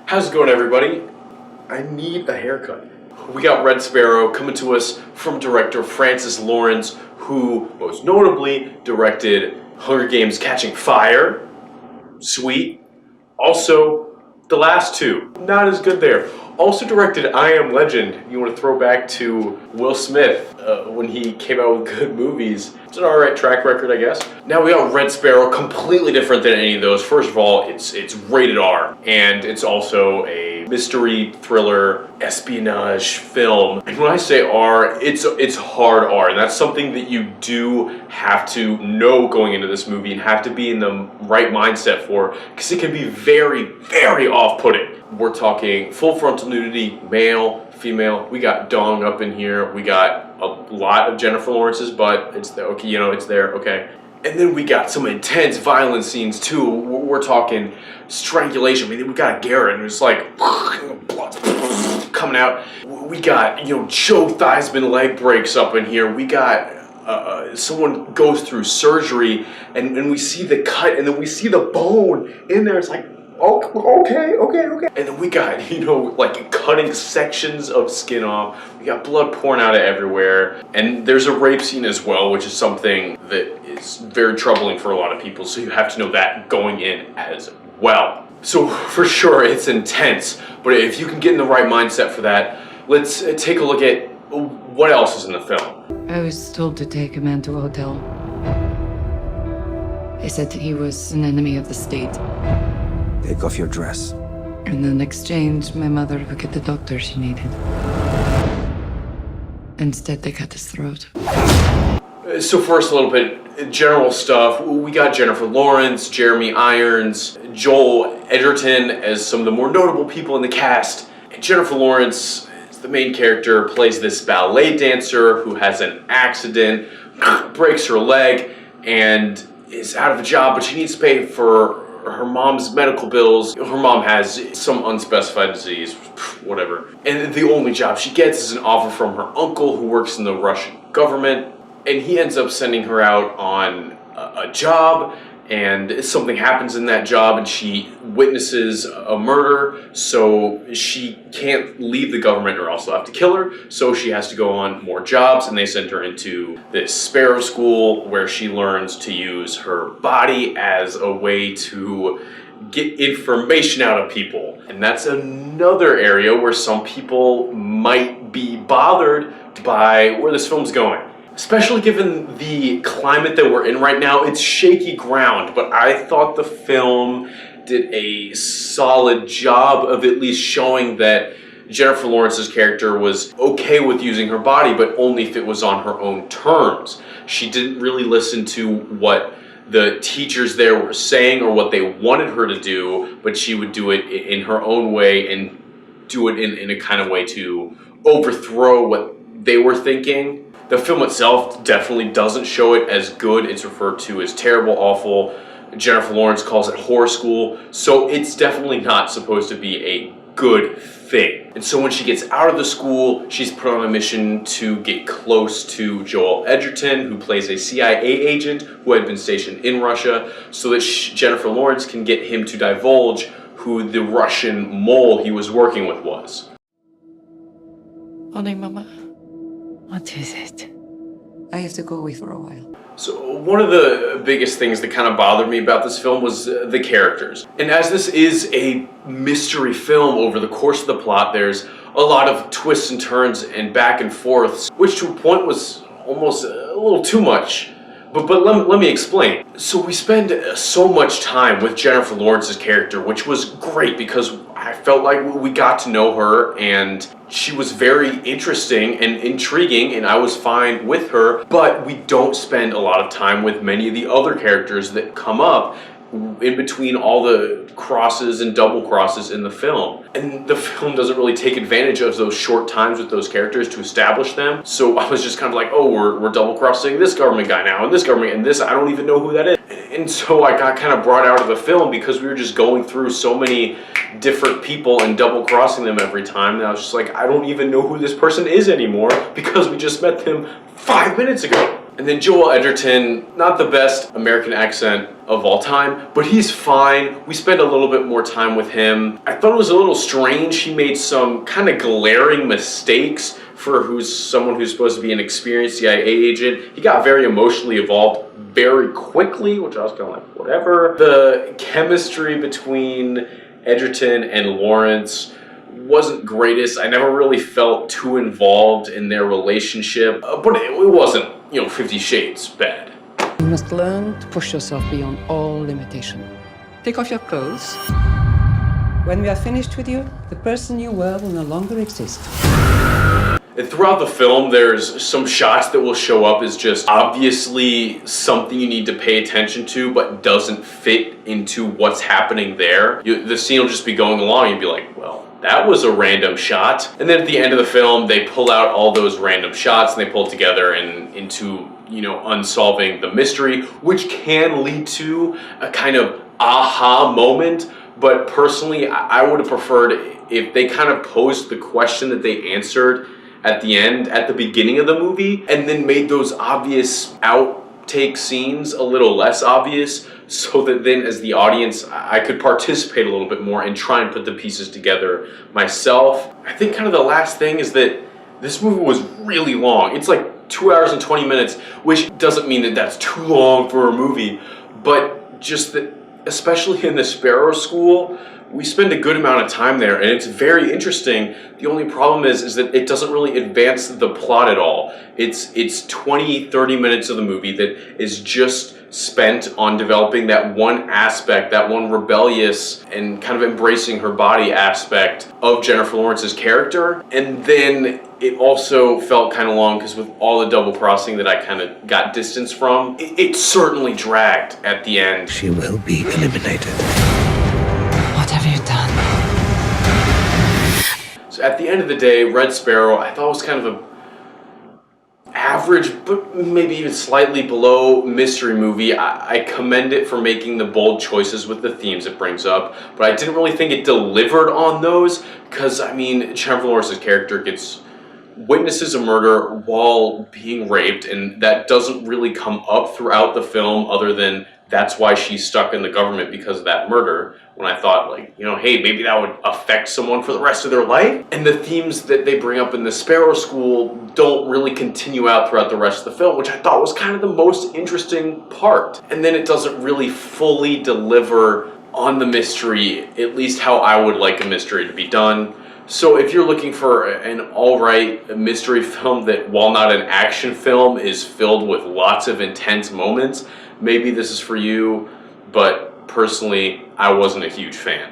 How's it going, everybody? I need a haircut. We got Red Sparrow coming to us from director Francis Lawrence, who most notably directed Hunger Games: Catching Fire. Sweet. Also, the last two. Not as good there. Also directed I Am Legend. You want to throw back to Will Smith when he came out with good movies. It's an alright track record, I guess. Now we got Red Sparrow, completely different than any of those. First of all, it's rated R, and it's also a mystery, thriller, espionage film. And when I say R, it's hard R, and that's something that you do have to know going into this movie and have to be in the right mindset for, because it can be very, very off-putting. We're talking full frontal nudity, male, female. We got dong up in here. We got a lot of Jenifer Lawrence's butt. It's there, okay, you know, it's there, okay. And then we got some intense violent scenes too. We're talking strangulation. I mean, we got a Garrett, and it's like blood coming out. We got, you know, Joe Theismann leg breaks up in here. We got someone goes through surgery, and we see the cut, and then we see the bone in there. It's like, okay. And then we got, you know, like cutting sections of skin off. We got blood pouring out of everywhere. And there's a rape scene as well, which is something that is very troubling for a lot of people. So you have to know that going in as well. So for sure, it's intense. But if you can get in the right mindset for that, let's take a look at what else is in the film. I was told to take a man to a hotel. They said he was an enemy of the state. Take off your dress. And in exchange, my mother would get the doctor she needed. Instead, they cut his throat. So first, a little bit general stuff. We got Jenifer Lawrence, Jeremy Irons, Joel Edgerton as some of the more notable people in the cast. And Jenifer Lawrence is the main character, plays this ballet dancer who has an accident, breaks her leg, and is out of a job, but she needs to pay for her mom's medical bills. Her mom has some unspecified disease, whatever. And the only job she gets is an offer from her uncle who works in the Russian government. And he ends up sending her out on a job, and something happens in that job, and she witnesses a murder, so she can't leave the government or else they'll have to kill her, so she has to go on more jobs, and they send her into this Sparrow school where she learns to use her body as a way to get information out of people. And that's another area where some people might be bothered by where this film's going. Especially given the climate that we're in right now, it's shaky ground, but I thought the film did a solid job of at least showing that Jenifer Lawrence's character was okay with using her body, but only if it was on her own terms. She didn't really listen to what the teachers there were saying or what they wanted her to do, but she would do it in her own way and do it in a kind of way to overthrow what they were thinking. The film itself definitely doesn't show it as good. It's referred to as terrible, awful. Jenifer Lawrence calls it horror school. So it's definitely not supposed to be a good thing. And so when she gets out of the school, she's put on a mission to get close to Joel Edgerton, who plays a CIA agent who had been stationed in Russia, so that Jenifer Lawrence can get him to divulge who the Russian mole he was working with was. Morning, Mama. What is it? I have to go away for a while. So one of the biggest things that kind of bothered me about this film was the characters. And as this is a mystery film, over the course of the plot, there's a lot of twists and turns and back and forths, which to a point was almost a little too much. But let me explain. So we spend so much time with Jenifer Lawrence's character, which was great because I felt like we got to know her and she was very interesting and intriguing, and I was fine with her, but we don't spend a lot of time with many of the other characters that come up in between all the crosses and double crosses in the film. And the film doesn't really take advantage of those short times with those characters to establish them. So I was just kind of like, oh, we're double crossing this government guy now, and this government, and this, I don't even know who that is. And so I got kind of brought out of the film because we were just going through so many different people and double crossing them every time. And I was just like, I don't even know who this person is anymore because we just met them 5 minutes ago. And then Joel Edgerton, not the best American accent of all time, but he's fine. We spend a little bit more time with him. I thought it was a little strange. He made some kind of glaring mistakes for someone who's supposed to be an experienced CIA agent. He got very emotionally involved very quickly, which I was kind of like, whatever. The chemistry between Edgerton and Lawrence wasn't greatest. I never really felt too involved in their relationship, but it wasn't, 50 Shades bad. You must learn to push yourself beyond all limitation. Take off your clothes. When we are finished with you, the person you were will no longer exist. And throughout the film, there's some shots that will show up as just obviously something you need to pay attention to, but doesn't fit into what's happening there. The scene will just be going along, and you'd be like, well, that was a random shot. And then at the end of the film, they pull out all those random shots and they pull it together into unsolving the mystery, which can lead to a kind of aha moment. But personally, I would have preferred if they kind of posed the question that they answered at the end, at the beginning of the movie, and then made those obvious outtake scenes a little less obvious, so that then as the audience, I could participate a little bit more and try and put the pieces together myself. I think kind of the last thing is that this movie was really long. It's like 2 hours and 20 minutes, which doesn't mean that that's too long for a movie, but just that, especially in the Sparrow School, we spend a good amount of time there, and it's very interesting. The only problem is that it doesn't really advance the plot at all. It's 20, 30 minutes of the movie that is just spent on developing that one aspect, that one rebellious and kind of embracing her body aspect of Jenifer Lawrence's character. And then it also felt kind of long because with all the double crossing that I kind of got distance from, it certainly dragged at the end. She will be eliminated. What have you done? So at the end of the day, Red Sparrow, I thought was kind of a average, but maybe even slightly below mystery movie. I commend it for making the bold choices with the themes it brings up, but I didn't really think it delivered on those, because, Jenifer Lawrence's character witnesses a murder while being raped, and that doesn't really come up throughout the film other than that's why she's stuck in the government, because of that murder, when I thought, hey, maybe that would affect someone for the rest of their life. And the themes that they bring up in the Sparrow School don't really continue out throughout the rest of the film, which I thought was kind of the most interesting part. And then it doesn't really fully deliver on the mystery, at least how I would like a mystery to be done. So if you're looking for an alright mystery film that, while not an action film, is filled with lots of intense moments, maybe this is for you, but personally, I wasn't a huge fan.